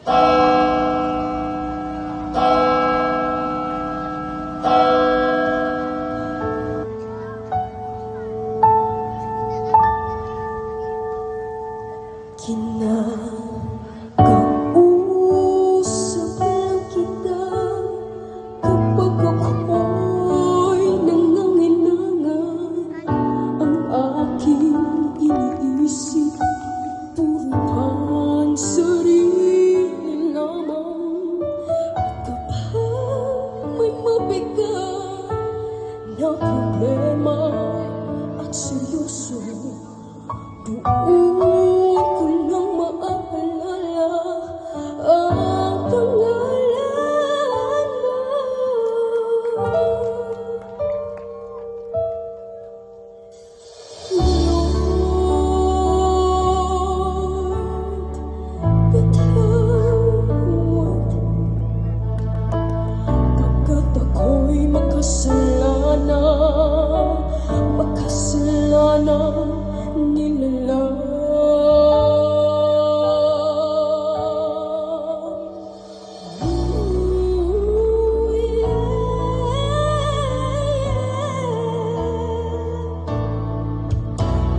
Kinakausap lang kita kapag ako'y nangangailangan. Ang aking iniisip, puruhan sarili lamang. Kapag may mabigat na problema at seryoso, doon ko lang maaalala ang pangalan mo. Lord, patawad pagkat ako'y makasalanan nilalang.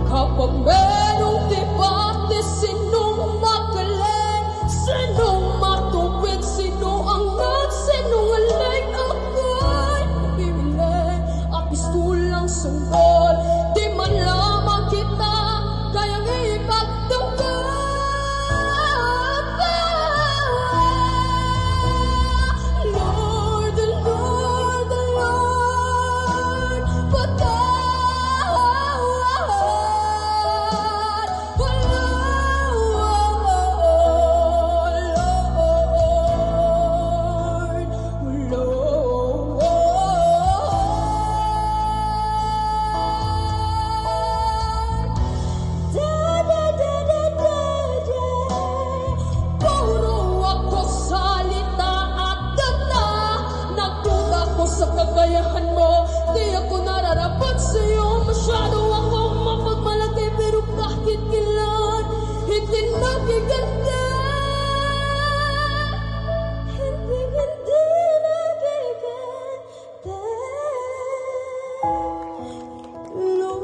Kapag merong debate, sinong magaling, sinong matuwid, sino angat, sinong alay, ako'y napimili at pistulang sanggol. Di man lamang kita kayang ipagtanggap. Lord, the Lord, the Lord, patawad. Sa kagayahan mo, di ako nararapat sa'yo. Masyado akong mapagmalaki, pero bakit kailan hindi nagiganda? Hindi nagiganda. Lord,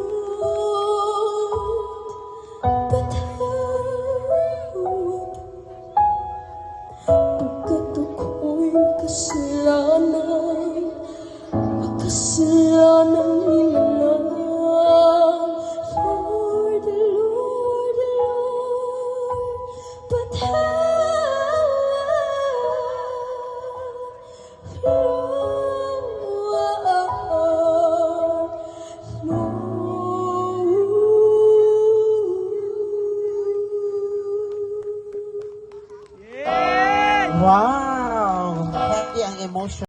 patawad pagkat ako'y makasalanan nila lang. Lord, the Lord, the Lord, patawad. Wow! Happy ang emotion.